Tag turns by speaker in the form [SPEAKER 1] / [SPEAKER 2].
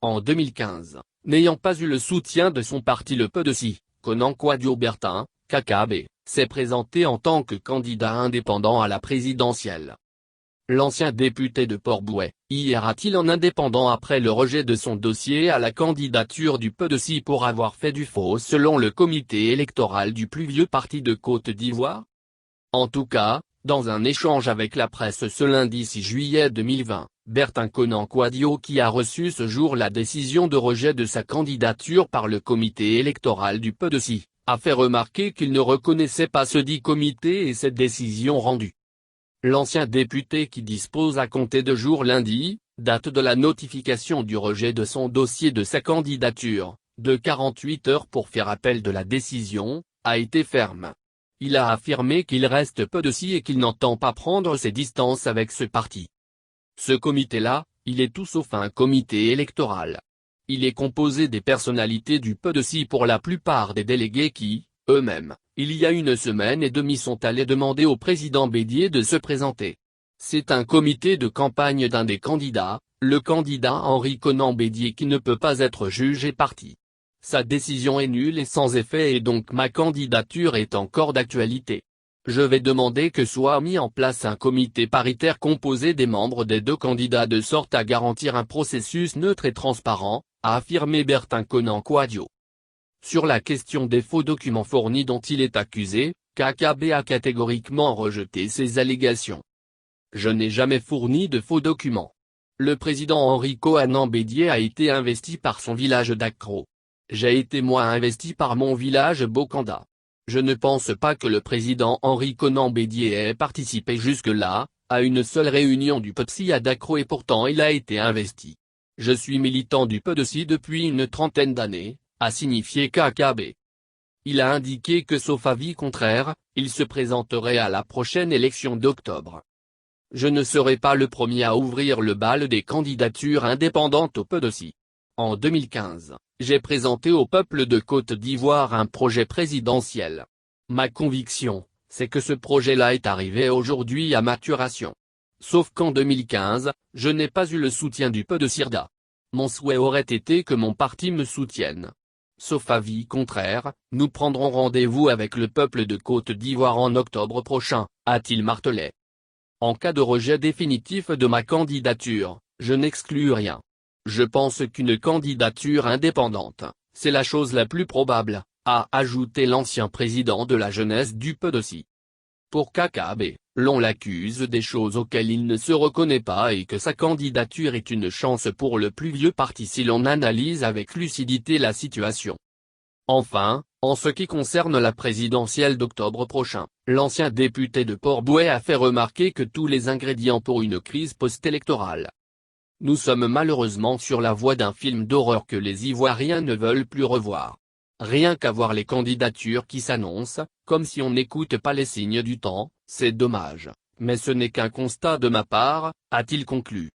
[SPEAKER 1] En 2015, n'ayant pas eu le soutien de son parti le PDC, Konan Kwadwo Bertin, KKB, s'est présenté en tant que candidat indépendant à la présidentielle. L'ancien député de Port-Bouët, ira-t-il en indépendant après le rejet de son dossier à la candidature du PDC pour avoir fait du faux selon le comité électoral du plus vieux parti de Côte d'Ivoire? En tout cas, dans un échange avec la presse ce lundi 6 juillet 2020, Bertin Konan Kwadwo, qui a reçu ce jour la décision de rejet de sa candidature par le comité électoral du PDC, a fait remarquer qu'il ne reconnaissait pas ce dit comité et cette décision rendue. L'ancien député, qui dispose à compter de jour lundi, date de la notification du rejet de son dossier de sa candidature, de 48 heures pour faire appel de la décision, a été ferme. Il a affirmé qu'il reste PDC et qu'il n'entend pas prendre ses distances avec ce parti. Ce comité-là, il est tout sauf un comité électoral. Il est composé des personnalités du PDC, pour la plupart des délégués qui, eux-mêmes, il y a une semaine et demie sont allés demander au président Bédié de se présenter. C'est un comité de campagne d'un des candidats, le candidat Henri Konan Bédié, qui ne peut pas être jugé parti. Sa décision est nulle et sans effet, et donc ma candidature est encore d'actualité. Je vais demander que soit mis en place un comité paritaire composé des membres des deux candidats de sorte à garantir un processus neutre et transparent, a affirmé Bertin Konan Kwadwo. Sur la question des faux documents fournis dont il est accusé, KKB a catégoriquement rejeté ces allégations. Je n'ai jamais fourni de faux documents. Le président Henri Konan Bédié a été investi par son village d'Akro. J'ai été moi investi par mon village Bokanda. Je ne pense pas que le président Henri Konan Bédié ait participé jusque-là, à une seule réunion du PDC à Dakro, et pourtant il a été investi. Je suis militant du PDC depuis une trentaine d'années, a signifié KKB. Il a indiqué que sauf avis contraire, il se présenterait à la prochaine élection d'octobre. Je ne serai pas le premier à ouvrir le bal des candidatures indépendantes au PDC. En 2015, j'ai présenté au peuple de Côte d'Ivoire un projet présidentiel. Ma conviction, c'est que ce projet-là est arrivé aujourd'hui à maturation. Sauf qu'en 2015, je n'ai pas eu le soutien du PDC. Mon souhait aurait été que mon parti me soutienne. Sauf avis contraire, nous prendrons rendez-vous avec le peuple de Côte d'Ivoire en octobre prochain, a-t-il martelé. En cas de rejet définitif de ma candidature, je n'exclus rien. Je pense qu'une candidature indépendante, c'est la chose la plus probable, a ajouté l'ancien président de la jeunesse du PDC. Pour KKB, l'on l'accuse des choses auxquelles il ne se reconnaît pas et que sa candidature est une chance pour le plus vieux parti si l'on analyse avec lucidité la situation. Enfin, en ce qui concerne la présidentielle d'octobre prochain, l'ancien député de Port-Bouët a fait remarquer que tous les ingrédients pour une crise post-électorale. Nous sommes malheureusement sur la voie d'un film d'horreur que les Ivoiriens ne veulent plus revoir. Rien qu'à voir les candidatures qui s'annoncent, comme si on n'écoute pas les signes du temps, c'est dommage, mais ce n'est qu'un constat de ma part, a-t-il conclu.